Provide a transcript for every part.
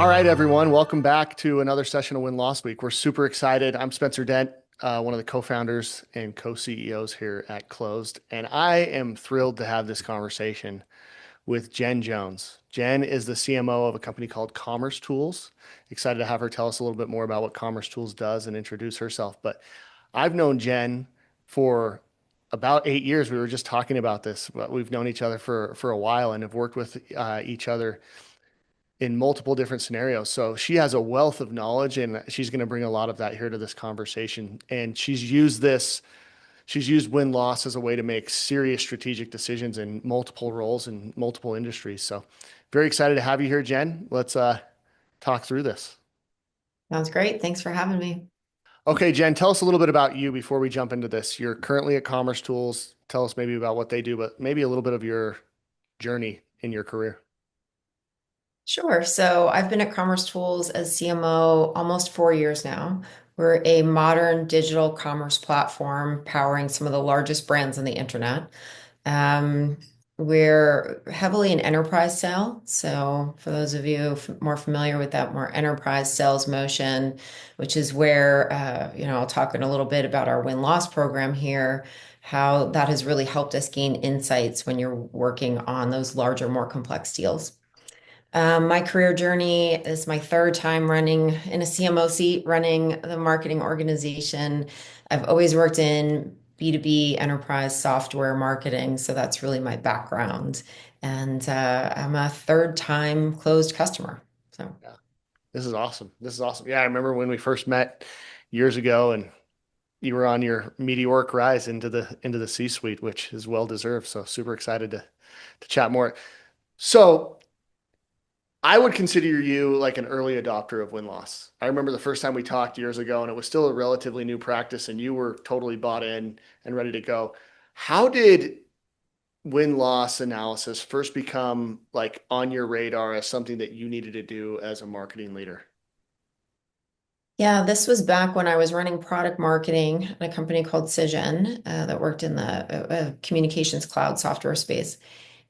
All right, everyone. Welcome back to another session of Win Loss Week. We're super excited. I'm Spencer Dent, one of the co-founders and co-CEOs here at Closed, and I am thrilled to have this conversation with Jen Jones. Jen is the CMO of a company called Commercetools. Excited to have her tell us a little bit more about what Commercetools does and introduce herself. But I've known Jen for about 8 years. We were just talking about this, but we've known each other for a while and have worked with each other in multiple different scenarios. So she has a wealth of knowledge and she's going to bring a lot of that here to this conversation. And she's used win loss as a way to make serious strategic decisions in multiple roles and multiple industries. So very excited to have you here, Jen. Let's talk through this. Sounds great. Thanks for having me. Okay, Jen, tell us a little bit about you before we jump into this. You're currently at Commercetools. Tell us maybe about what they do, but maybe a little bit of your journey in your career. Sure. So I've been at Commercetools as CMO almost 4 years now. We're a modern digital commerce platform powering some of the largest brands on the internet. Um, we're heavily an enterprise sale. So for those of you more familiar with that more enterprise sales motion, which is where, I'll talk in a little bit about our win-loss program here, how that has really helped us gain insights when you're working on those larger, more complex deals. My career journey is my third time running in a CMO seat, running the marketing organization. I've always worked in B2B enterprise software marketing, so that's really my background. And I'm a third time closed customer. So, Yeah, this is awesome. This is awesome. Yeah, I remember when we first met years ago and you were on your meteoric rise into the C-suite, which is well deserved. So super excited to chat more. So I would consider you like an early adopter of win-loss. I remember the first time we talked years ago, and it was still a relatively new practice, and you were totally bought in and ready to go. How did win-loss analysis first become like on your radar as something that you needed to do as a marketing leader? yeah, this was back when I was running product marketing at a company called Cision that worked in the communications cloud software space.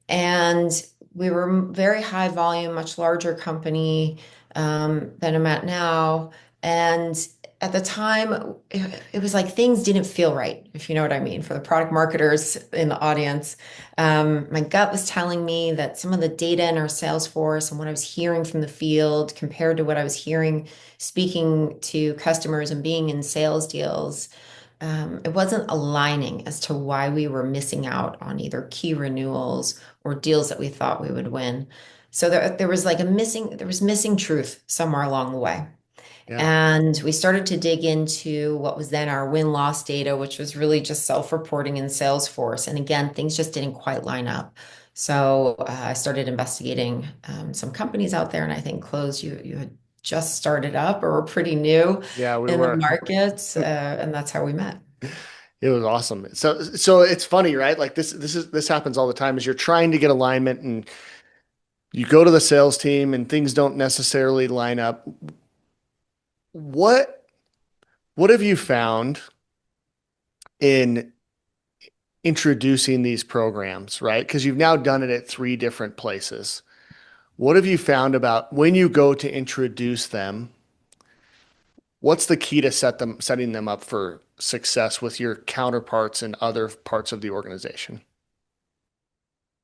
And we were very high volume, much larger company than I'm at now. And at the time, it was like things didn't feel right, if you know what I mean, for the product marketers in the audience. My gut was telling me that some of the data in our Salesforce and what I was hearing from the field compared to what I was hearing speaking to customers and being in sales deals, it wasn't aligning as to why we were missing out on either key renewals or deals that we thought we would win. So there was like there was missing truth somewhere along the way. Yeah. And we started to dig into what was then our win-loss data, which was really just self-reporting in Salesforce. And again, things just didn't quite line up. So I started investigating some companies out there, and I think Close, you had just started up or were pretty new Yeah, we in the were. markets, and that's how we met. It was awesome. So it's funny, right? Like this happens all the time is you're trying to get alignment and you go to the sales team and things don't necessarily line up. What what have you found in introducing these programs, right? Because you've now done it at three different places. What have you found about when you go to introduce them? What's the key to setting them up for success with your counterparts and other parts of the organization?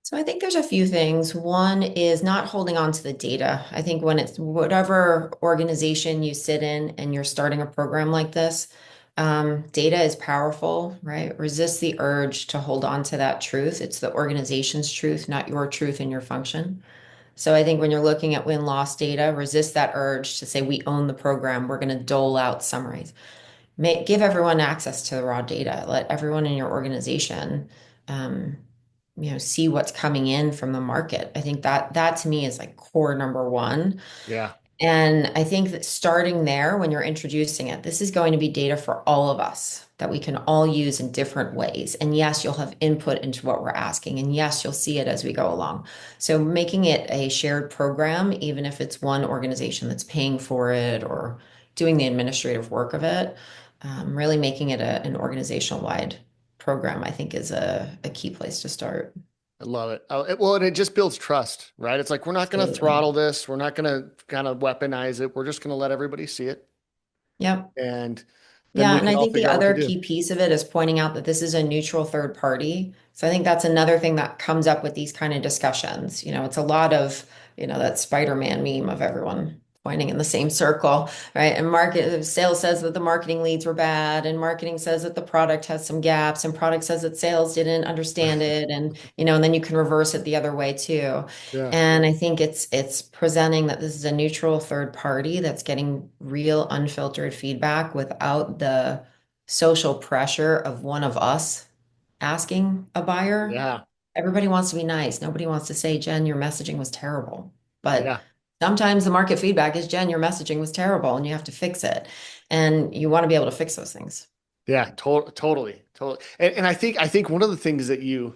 So I think there's a few things. One is not holding on to the data. I think when it's whatever organization you sit in and you're starting a program like this, data is powerful, right? Resist the urge to hold on to that truth. It's the organization's truth, not your truth and your function. So I think when you're looking at win-loss data, resist that urge to say we own the program. We're going to dole out summaries. Give everyone access to the raw data. Let everyone in your organization um, see what's coming in from the market. I think that to me is like core number one. Yeah. And I think that starting there when you're introducing it, this is going to be data for all of us that we can all use in different ways. And yes, you'll have input into what we're asking. And yes, you'll see it as we go along. So making it a shared program, even if it's one organization that's paying for it or doing the administrative work of it, really making it an organizational wide program, I think is a key place to start. I love it. Well, and it just builds trust, right? It's like, we're not going to Absolutely. throttle this. We're not going to kind of weaponize it. We're just going to let everybody see it. Yep. And then Yeah, we and can I all think the figure out what to other do. key piece of it is pointing out that this is a neutral third party. So I think that's another thing that comes up with these kind of discussions. It's a lot of, that Spider-Man meme of everyone pointing in the same circle, right? And market sales says that the marketing leads were bad, and marketing says that the product has some gaps, and product says that sales didn't understand it, and then you can reverse it the other way too. Yeah. And I think it's presenting that this is a neutral third party that's getting real unfiltered feedback without the social pressure of one of us asking a buyer. Yeah. Everybody wants to be nice. Nobody wants to say, Jen, your messaging was terrible. But Yeah. sometimes the market feedback is, Jen, your messaging was terrible and you have to fix it. And you want to be able to fix those things. Yeah. Totally. Totally. And I think one of the things that you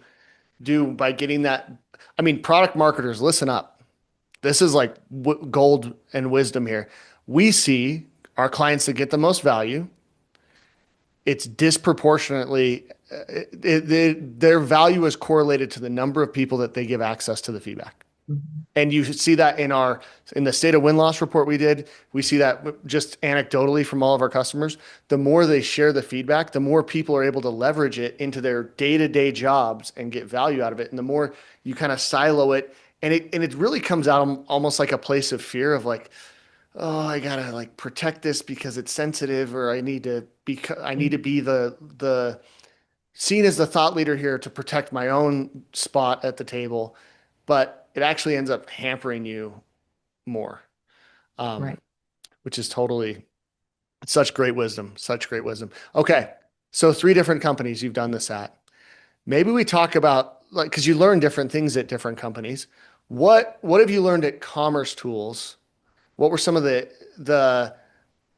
do by getting that, I mean, product marketers, listen up. This is like gold and wisdom here. We see our clients that get the most value. It's disproportionately, their value is correlated to the number of people that they give access to the feedback. Mhm. And you see that in the state of win-loss report we did. We see that just anecdotally from all of our customers. The more they share the feedback, the more people are able to leverage it into their day-to-day jobs and get value out of it. And the more you kind of silo it, and it really comes out almost like a place of fear of like, oh, I gotta like protect this because it's sensitive, or I need to be the seen as the thought leader here to protect my own spot at the table, but it actually ends up hampering you more, um, Right. which is totally such great wisdom, such great wisdom. Okay, so three different companies you've done this at. Maybe we talk about, like, because you learn different things at different companies. What have you learned at Commercetools? What were some of the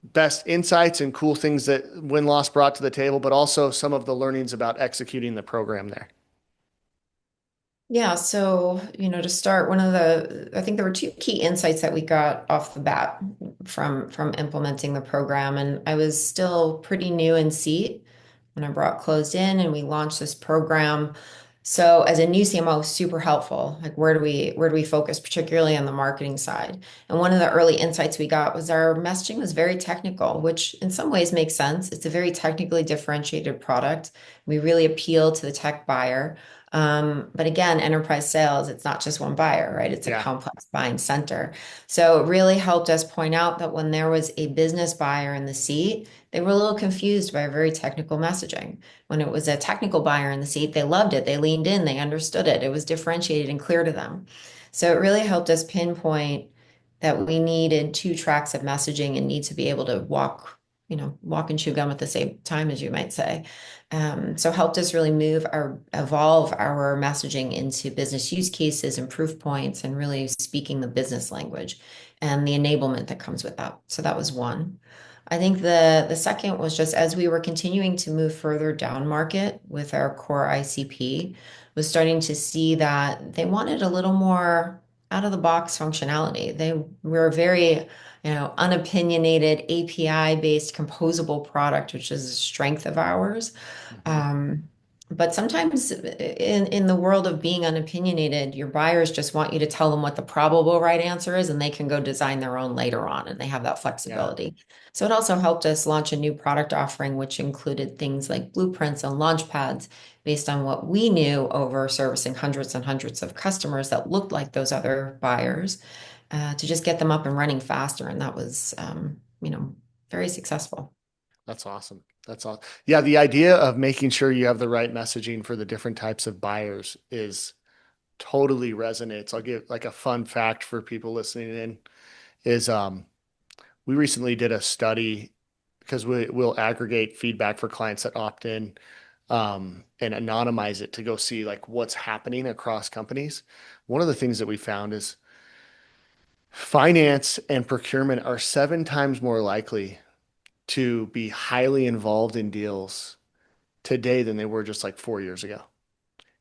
best insights and cool things that win loss brought to the table, but also some of the learnings about executing the program there? Yeah, so, to start, I think there were two key insights that we got off the bat from implementing the program. And I was still pretty new in seat when I brought closed in and we launched this program. So as a new CMO, super helpful. Like where do we focus, particularly on the marketing side? And one of the early insights we got was our messaging was very technical, which in some ways makes sense. It's a very technically differentiated product. We really appeal to the tech buyer. But again, enterprise sales, it's not just one buyer, right? It's a Yeah. complex buying center. So it really helped us point out that when there was a business buyer in the seat, they were a little confused by our very technical messaging. When it was a technical buyer in the seat, they loved it. They leaned in, they understood it. It was differentiated and clear to them. So it really helped us pinpoint that we needed two tracks of messaging and need to be able to walk and chew gum at the same time, as you might say. So helped us really evolve our messaging into business use cases and proof points and really speaking the business language and the enablement that comes with that. So that was one. I think the second was just as we were continuing to move further down market with our core ICP, was starting to see that they wanted a little more out of the box functionality. They were very, unopinionated API based composable product, which is a strength of ours. Mhm. Um, but sometimes in the world of being unopinionated, your buyers just want you to tell them what the probable right answer is, and they can go design their own later on, and they have that Yeah, flexibility. So it also helped us launch a new product offering, which included things like blueprints and launch pads based on what we knew over servicing hundreds and hundreds of customers that looked like those other buyers, to just get them up and running faster. And that was, very successful. that's awesome. That's all. Yeah, the idea of making sure you have the right messaging for the different types of buyers is totally resonates. I'll give like a fun fact for people listening in is we recently did a study because we'll aggregate feedback for clients that opt in, and anonymize it to go see like what's happening across companies. One of the things that we found is finance and procurement are 7 times more likely to be highly involved in deals today than they were just like 4 years ago.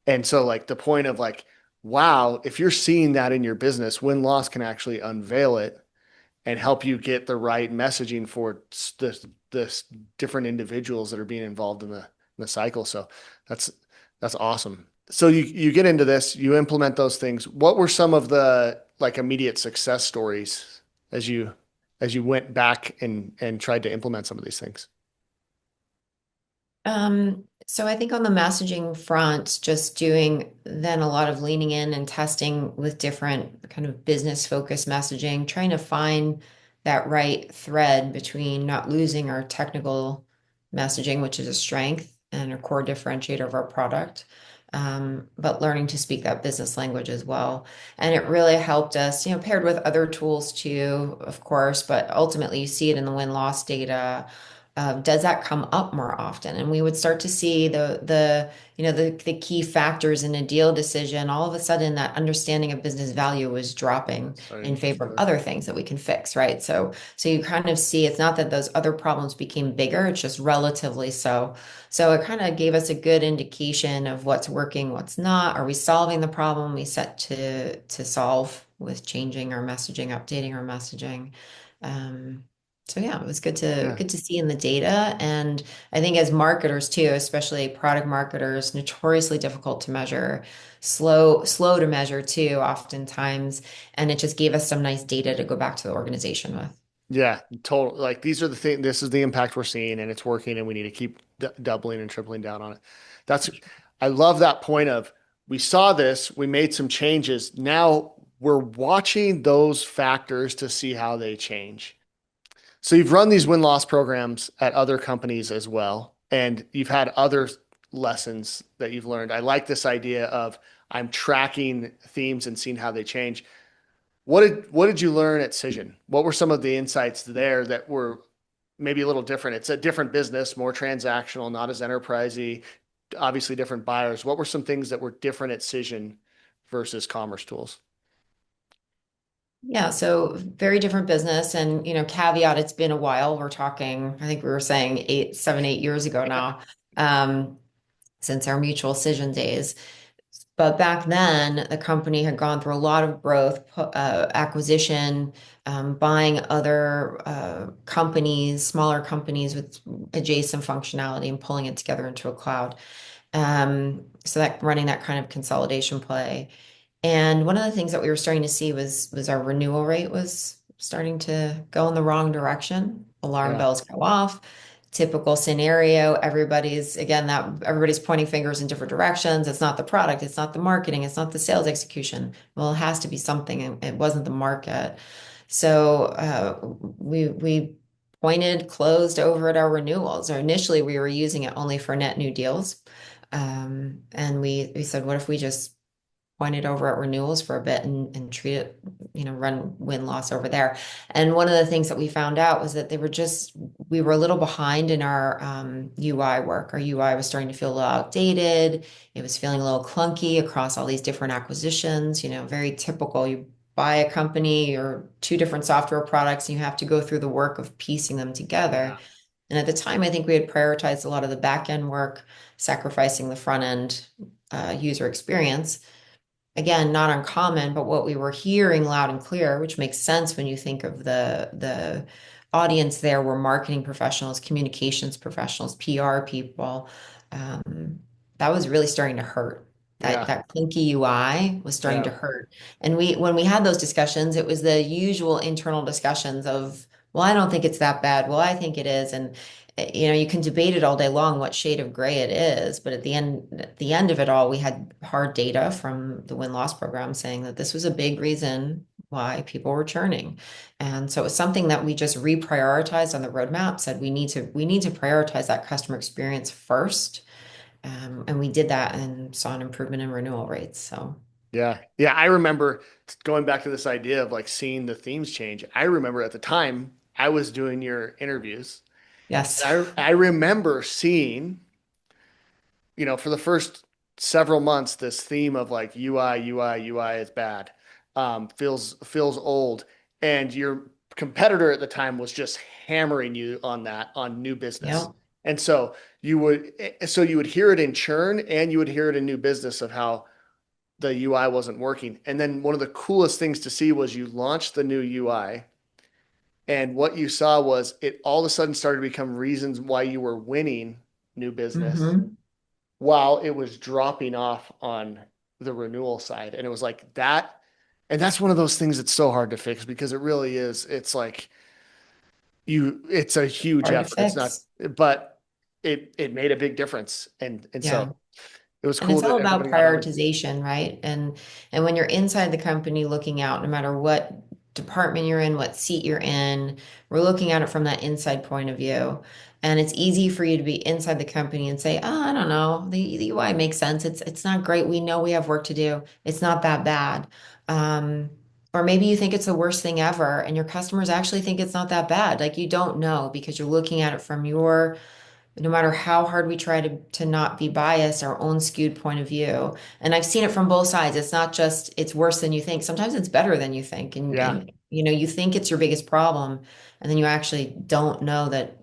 And so like the point of like, wow, if you're seeing that in your business, win loss can actually unveil it and help you get the right messaging for the different individuals that are being involved in the cycle. So that's that's awesome. So you get into this, you implement those things. What were some of the like immediate success stories as you went back and tried to implement some of these things? So I think on the messaging front, just doing then a lot of leaning in and testing with different kind of business focused messaging, trying to find that right thread between not losing our technical messaging, which is a strength and a core differentiator of our product, but learning to speak that business language as well. And it really helped us, paired with other tools too, of course, but ultimately you see it in the win-loss data. Does that come up more often? And we would start to see the key factors in a deal decision. All of a sudden, that understanding of business value was dropping Starting in to favor of further. other things that we can fix, right? So you kind of see it's not that those other problems became bigger, it's just relatively so. So it kind of gave us a good indication of what's working, what's not. Are we solving the problem we set to solve with changing our messaging, updating our messaging? Um, so yeah, it was Yeah. good to see in the data. And I think as marketers too, especially product marketers, notoriously difficult to measure, slow to measure too, oftentimes. And it just gave us some nice data to go back to the organization with. Yeah, total. Like these are the thing. This is the impact we're seeing, and it's working, and we need to keep doubling and tripling down on it. That's. I love that point of we saw this, we made some changes. Now we're watching those factors to see how they change. So you've run these win-loss programs at other companies as well, and you've had other lessons that you've learned. I like this idea of I'm tracking themes and seeing how they change. What did you learn at Cision? What were some of the insights there that were maybe a little different? It's a different business, more transactional, not as enterprisey, obviously different buyers. What were some things that were different at Cision versus Commercetools? Yeah, so very different business. And, caveat, it's been a while. We're talking, I think we were saying 8 years ago now, um, since our mutual decision days. But back then, the company had gone through a lot of growth, acquisition, buying other companies, smaller companies with adjacent functionality and pulling it together into a cloud. So that running that kind of consolidation play. And one of the things that we were starting to see was our renewal rate was starting to go in the wrong direction. Alarm Yeah, bells go off. Typical scenario, everybody's pointing fingers in different directions. It's not the product, it's not the marketing, it's not the sales execution. Well, it has to be something, and it wasn't the market. So we pointed, closed over at our renewals. Or initially, we were using it only for net new deals. And we said, what if we just pointed over at renewals for a bit and treat it, run win loss over there. And one of the things that we found out was that we were a little behind in our UI work. Our UI was starting to feel a little outdated. It was feeling a little clunky across all these different acquisitions, very typical. You buy a company or two different software products, and you have to go through the work of piecing them together. yeah, And at the time, I think we had prioritized a lot of the back end work, sacrificing the front end user experience. Again, not uncommon, but what we were hearing loud and clear, which makes sense when you think of the audience there were marketing professionals, communications professionals, PR people. Um, that was really starting to hurt. That yeah, that clunky UI was starting yeah, to hurt. And when we had those discussions, it was the usual internal discussions of, well, I don't think it's that bad. Well, I think it is. And you can debate it all day long what shade of gray it is, but at the end of it all, we had hard data from the win-loss program saying that this was a big reason why people were churning. And so it was something that we just reprioritized on the roadmap, said we need to prioritize that customer experience first. And we did that and saw an improvement in renewal rates. So yeah, yeah. I remember going back to this idea of like seeing the themes change. I remember at the time I was doing your interviews, yes. and I remember seeing for the first several months, this theme of like UI is bad, feels old, and your competitor at the time was just hammering you on that on new business, Yep. and so you would hear it in churn and you would hear it in new business of how the UI wasn't working, and then one of the coolest things to see was you launched the new UI. And what you saw was it all of a sudden started to become reasons why you were winning new business Hmm. while it was dropping off on the renewal side. And it was like that. And that's one of those things that's so hard to fix because it really is. It's like it's a huge Hard to effort. It's not, fix. but it made a big difference. And so Yeah. it was And cool it's all that about everybody got on it. prioritization, right? And when you're inside the company looking out, no matter what department you're in, what seat you're in, we're looking at it from that inside point of view. And it's easy for you to be inside the company and say, "Oh, I don't know, the UI makes sense. It's not great. We know we have work to do. It's not that bad." Um, or maybe you think it's the worst thing ever, and your customers actually think it's not that bad. Like you don't know because you're looking at it from your no matter how hard we try to not be biased, our own skewed point of view. And I've seen it from both sides. It's not just it's worse than you think. Sometimes it's better than you think. Yeah. And you think it's your biggest problem, and then you actually don't know that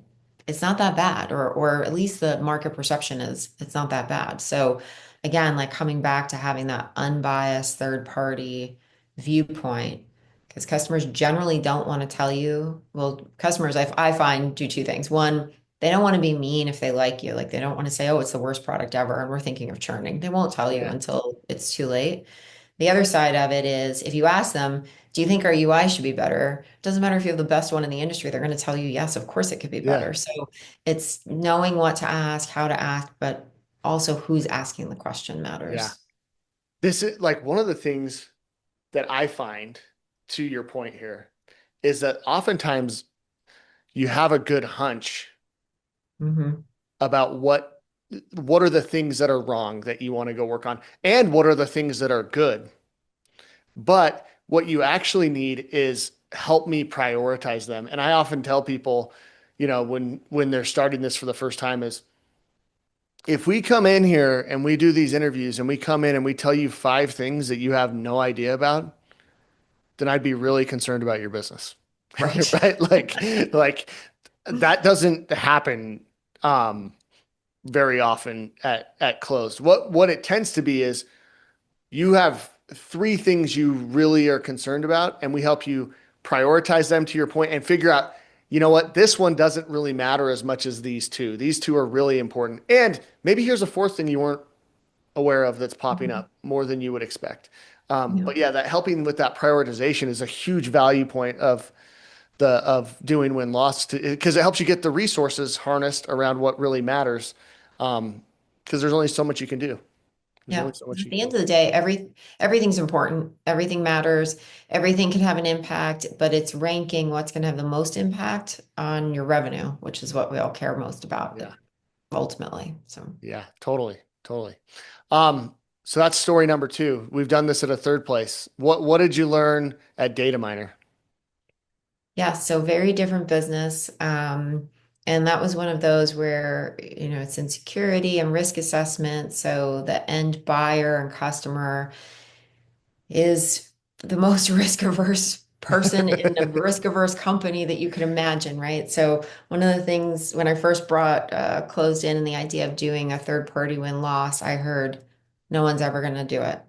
it's not that bad, or at least the market perception is it's not that bad. So again, like coming back to having that unbiased third party viewpoint. Because customers generally don't want to tell you, well, customers I find do two things. One, they don't want to be mean if they like you. Like they don't want to say, "Oh, it's the worst product ever and we're thinking of churning." They won't tell you Yeah. until it's too late. The other side of it is if you ask them, "Do you think our UI should be better?" It doesn't matter if you have the best one in the industry, they're going to tell you, "Yes, of course it could be Yeah. better." So it's knowing what to ask, how to ask, but also who's asking the question Yeah. matters. This is like one of the things that I find, to your point here, is that oftentimes you have a good hunch Hmm. about what are the things that are wrong that you want to go work on and what are the things that are good. But what you actually need is help me prioritize them. And I often tell people, when they're starting this for the first time is if we come in here and we do these interviews and we come in and we tell you five things that you have no idea about, then I'd be really concerned about your business. Right. Right? Like that doesn't happen very often at closed. What it tends to be is you have three things you really are concerned about, and we help you prioritize them to your point and figure out, you know what, this one doesn't really matter as much as these two. These two are really important. And maybe here's a fourth thing you weren't aware of that's popping Mhm. up more than you would expect. Yeah. But yeah, that helping with that prioritization is a huge value point of doing win loss because it helps you get the resources harnessed around what really matters. Because there's only so much you can do. There's Yeah. only so much At you the can end do. of the day, everything's important. Everything matters. Everything can have an impact, but it's ranking what's going to have the most impact on your revenue, which is what we all care most about Yeah. ultimately. So, Yeah, totally. Totally. So that's story number two. We've done this at a third place. What did you learn at Data Miner? yeah, so very different business. And that was one of those where, it's in security and risk assessment. So the end buyer and customer is the most risk averse person in a risk averse company that you could imagine, right? So one of the things when I first brought closed in and the idea of doing a third party win loss, I heard no one's ever going to do it.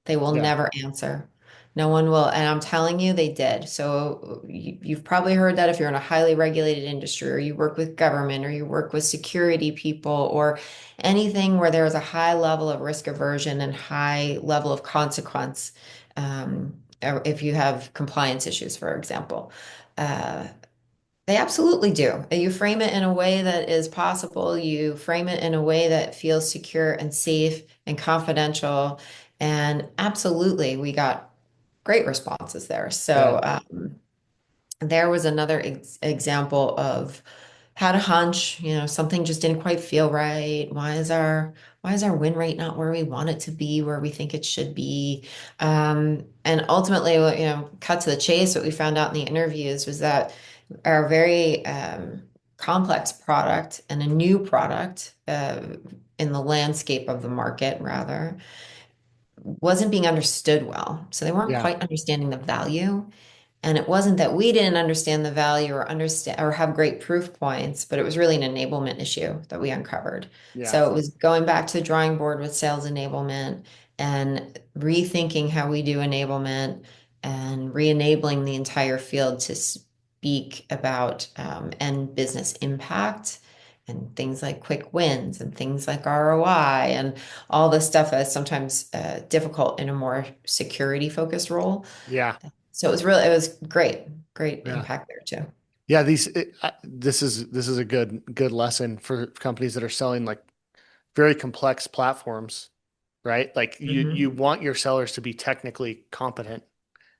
They will Yeah. never answer. No one will. And I'm telling you, they did. So you've probably heard that if you're in a highly regulated industry or you work with government or you work with security people or anything where there is a high level of risk aversion and high level of consequence or if you have compliance issues, for example. Uh, they absolutely do. You frame it in a way that is possible. You frame it in a way that feels secure and safe and confidential. And absolutely, we got great responses there. Yeah. So there was another example of had a hunch, something just didn't quite feel right. Why is our win rate not where we want it to be, where we think it should be? And ultimately, cut to the chase, what we found out in the interviews was that our very complex product and a new product in the landscape of the market, rather, wasn't being understood well. So they weren't Yeah. quite understanding the value. And it wasn't that we didn't understand the value or understand or have great proof points, but it was really an enablement issue that we uncovered. Yeah. So it was going back to the drawing board with sales enablement and rethinking how we do enablement and re-enabling the entire field to speak about end business impact and things like quick wins and things like ROI and all this stuff that's sometimes difficult in a more security focused role. Yeah. So it was great, great Yeah. impact there too. Yeah. This is a good lesson for companies that are selling like very complex platforms, right? Like you Hmm. want your sellers to be technically competent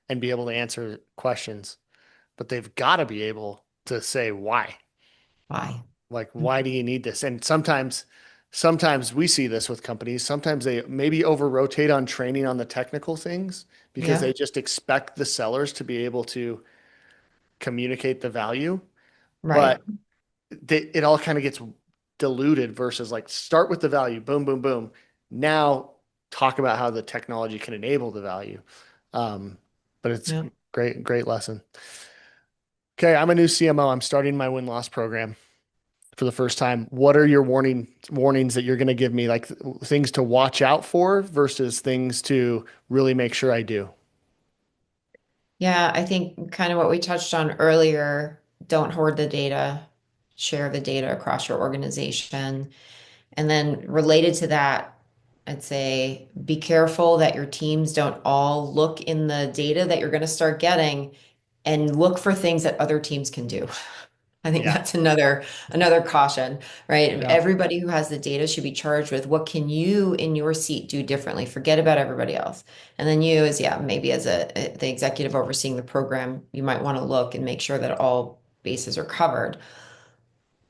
and be able to answer questions, but they've got to be able to say why. Why? Like, why Mhm. do you need this? And sometimes we see this with companies. Sometimes they maybe over rotate on training on the technical things because they Yeah, just expect the sellers to be able to communicate the value. right. But it all kind of gets diluted versus like start with the value, boom, boom, boom. Now talk about how the technology can enable the value. Um, but it's Yeah. great lesson. Okay, I'm a new CMO. I'm starting my win-loss program for the first time. What are your warnings that you're going to give me, like things to watch out for versus things to really make sure I do? Yeah, I think kind of what we touched on earlier, don't hoard the data, share the data across your organization. And then related to that, I'd say be careful that your teams don't all look in the data that you're going to start getting and look for things that other teams can do. I think Yeah, that's another caution, right? yeah, Everybody who has the data should be charged with what can you in your seat do differently? Forget about everybody else. And then you as yeah, maybe as the executive overseeing the program, you might want to look and make sure that all bases are covered,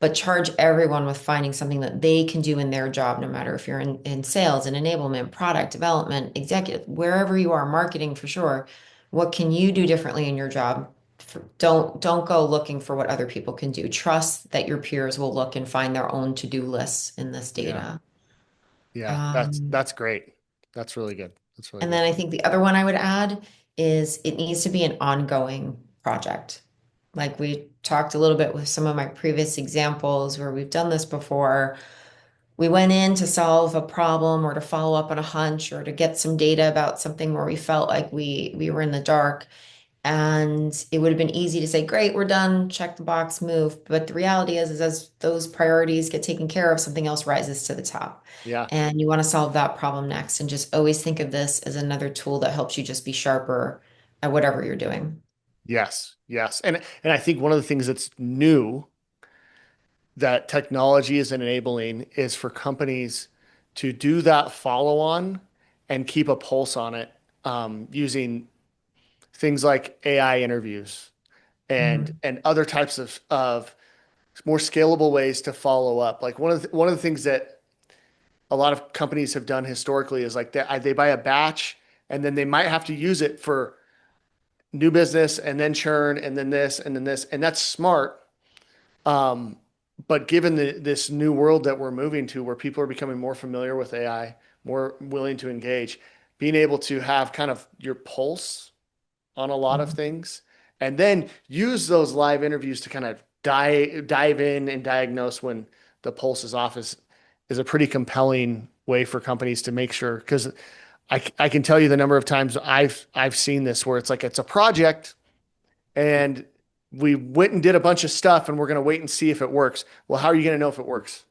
but charge everyone with finding something that they can do in their job, no matter if you're in sales and enablement, product development, executive, wherever you are, marketing for sure. What can you do differently in your job? Don't go looking for what other people can do. Trust that your peers will look and find their own to-do lists in this yeah, data. yeah. That's Um, that's great. That's really good. That's really and good. then I think the other one I would add is it needs to be an ongoing project. Like we talked a little bit with some of my previous examples where we've done this before. We went in to solve a problem or to follow up on a hunch or to get some data about something where we felt like we were in the dark. And it would have been easy to say, great, we're done, check the box, move. But the reality is as those priorities get taken care of, something else rises to the top. Yeah. And you want to solve that problem next. And just always think of this as another tool that helps you just be sharper at whatever you're doing. Yes. Yes. And I think one of the things that's new that technology is enabling is for companies to do that follow on and keep a pulse on it using things like AI interviews Mhm. and other types of more scalable ways to follow up. Like one of the things that a lot of companies have done historically is like they buy a batch and then they might have to use it for new business and then churn and then this and then this and that's smart. Um, but given this new world that we're moving to, where people are becoming more familiar with AI, more willing to engage, being able to have kind of your pulse on a lot of Mhm. things, and then use those live interviews to kind of dive in and diagnose when the pulse is off is a pretty compelling way for companies to make sure because I can tell you the number of times I've seen this where it's like it's a project and we went and did a bunch of stuff and we're going to wait and see if it works. Well, how are you going to know if it works?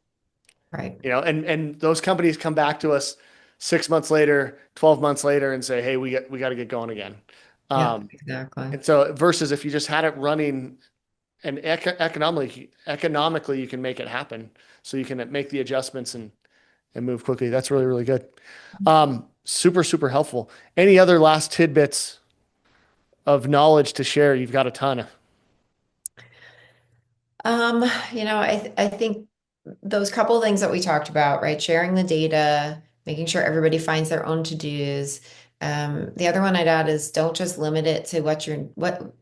Right. You know, and those companies come back to us 6 months later, 12 months later and say, hey, we got to get going again. Yeah, Um, exactly. and so versus if you just had it running and economically you can make it happen. So you can make the adjustments and move quickly. That's really good. Super helpful. Any other last tidbits of knowledge to share? You've got a ton. Um, I think those couple of things that we talked about, right? Sharing the data, making sure everybody finds their own to-dos. The other one I'd add is don't just limit it to what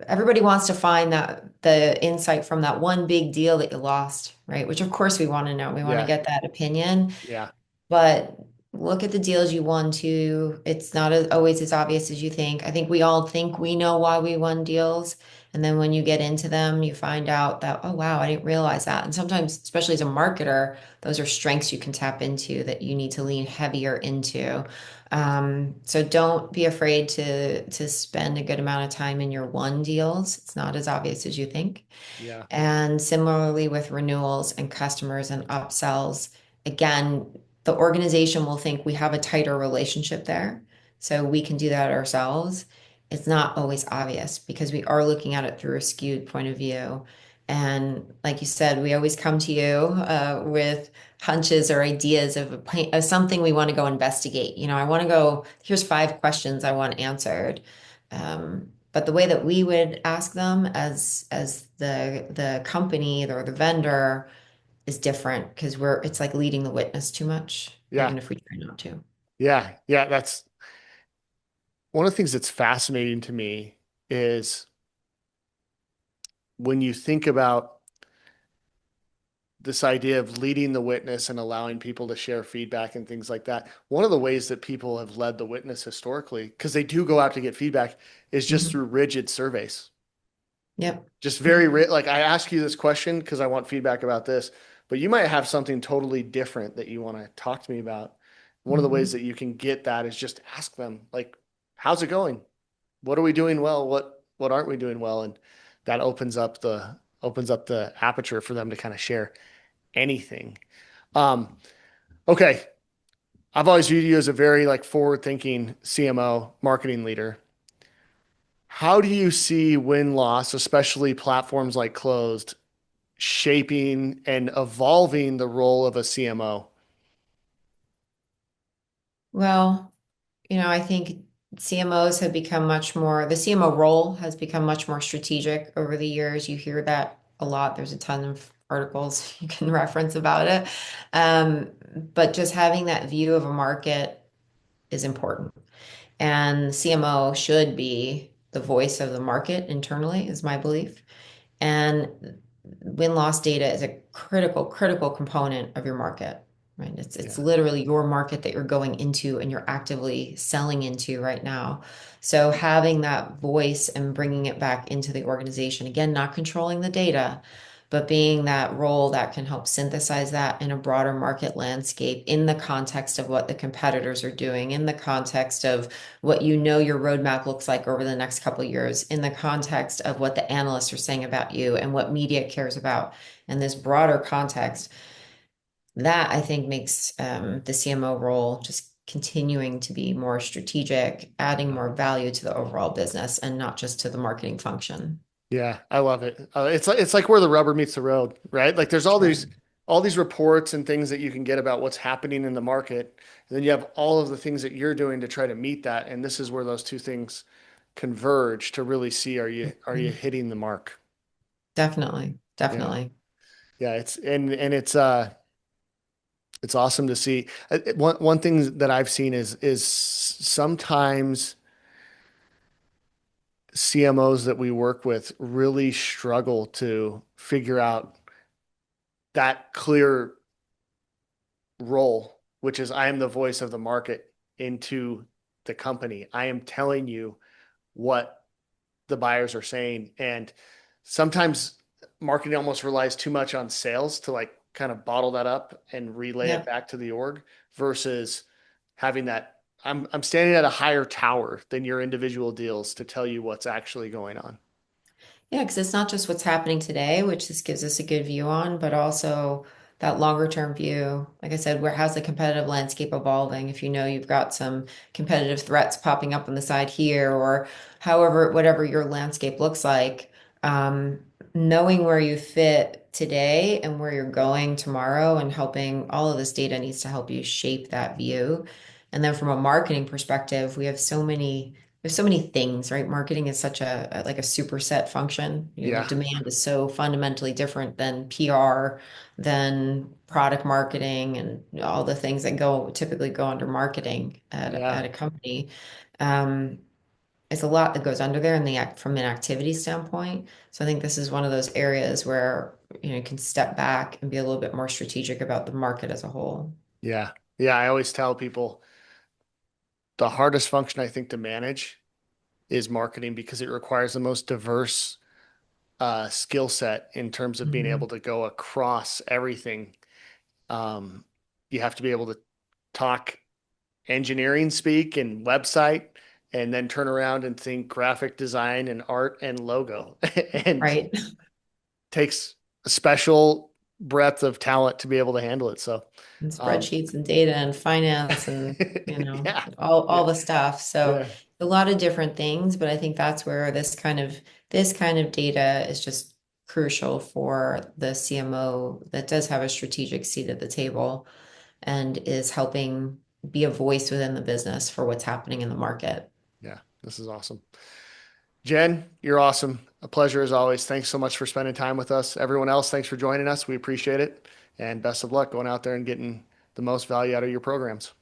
everybody wants to find that the insight from that one big deal that you lost, right? Which of course we want to know. We want to Yeah. get that opinion, Yeah. but look at the deals you won too. It's not always as obvious as you think. I think we all think we know why we won deals. And then when you get into them, you find out that, oh, wow, I didn't realize that. And sometimes, especially as a marketer, those are strengths you can tap into that you need to lean heavier into. So don't be afraid to spend a good amount of time in your one deals. It's not as obvious as you think. Yeah. And similarly with renewals and customers and upsells, again, the organization will think we have a tighter relationship there. So we can do that ourselves. It's not always obvious because we are looking at it through a skewed point of view. And like you said, we always come to you with hunches or ideas of, of something we want to go investigate. I want to go, here's 5 questions I want answered. But the way that we would ask them as the company or the vendor is different because it's like leading the witness too much, Yeah. even if we try not to. Yeah. Yeah. That's one of the things that's fascinating to me is when you think about this idea of leading the witness and allowing people to share feedback and things like that. One of the ways that people have led the witness historically, because they do go out to get feedback, is just Mhm. through rigid surveys. Yep. Just very, like I ask you this question because I want feedback about this, but you might have something totally different that you want to talk to me about. One of the ways Mhm. that you can get that is just ask them, like, how's it going? What are we doing well? What aren't we doing well? And that opens up the aperture for them to kind of share anything. Um, okay. I've always viewed you as a very like forward-thinking CMO marketing leader. How do you see win-loss, especially platforms like Closed, shaping and evolving the role of a CMO? Well, I think CMOs have become the CMO role has become much more strategic over the years. You hear that a lot. There's a ton of articles you can reference about it. But just having that view of a market is important. And CMO should be the voice of the market internally, is my belief. And win-loss data is a critical component of your market, right? It's Yeah. literally your market that you're going into and you're actively selling into right now. So having that voice and bringing it back into the organization, again, not controlling the data, but being that role that can help synthesize that in a broader market landscape in the context of what the competitors are doing, in the context of what your roadmap looks like over the next couple of years, in the context of what the analysts are saying about you and what media cares about, and this broader context. That I think makes the CMO role just continuing to be more strategic, adding more value to the overall business and not just to the marketing function. Yeah, I love it. It's like where the rubber meets the road, right? Like there's Sure. all these reports and things that you can get about what's happening in the market. And then you have all of the things that you're doing to try to meet that. And this is where those two things converge to really see are you Mhm. hitting the mark? Definitely. Yeah. Definitely. Yeah, and it's awesome to see. One thing that I've seen is sometimes CMOs that we work with really struggle to figure out that clear role, which is I am the voice of the market into the company. I am telling you what the buyers are saying. And sometimes marketing almost relies too much on sales to like kind of bottle that up and relay it Yep. back to the org versus having that I'm standing at a higher tower than your individual deals to tell you what's actually going on. Yeah, because it's not just what's happening today, which this gives us a good view on, but also that longer term view. Like I said, how's the competitive landscape evolving? If you know you've got some competitive threats popping up on the side here, or whatever your landscape looks like, um, knowing where you fit today and where you're going tomorrow and helping all of this data needs to help you shape that view. And then from a marketing perspective, there's so many things, right? Marketing is such like a superset function. Yeah. Demand is so fundamentally different than PR, than product marketing, and all the things that typically go under marketing Yeah. at a company. Um, it's a lot that goes under there in the act from an activity standpoint. So I think this is one of those areas where you can step back and be a little bit more strategic about the market as a whole. Yeah. Yeah. I always tell people the hardest function I think to manage is marketing because it requires the most diverse skill set in terms of being able Mhm. to go across everything. Um, you have to be able to talk engineering speak and website, and then turn around and think graphic design and art and logo, and Right. takes a special breadth of talent to be able to handle it. So, And um, spreadsheets and data and finance and yeah, all yeah, the stuff. So yeah, a lot of different things, but I think that's where this kind of data is just crucial for the CMO that does have a strategic seat at the table and is helping be a voice within the business for what's happening in the market. yeah. This is awesome. Jen, you're awesome. A pleasure as always. Thanks so much for spending time with us. Everyone else, thanks for joining us. We appreciate it. And best of luck going out there and getting the most value out of your programs.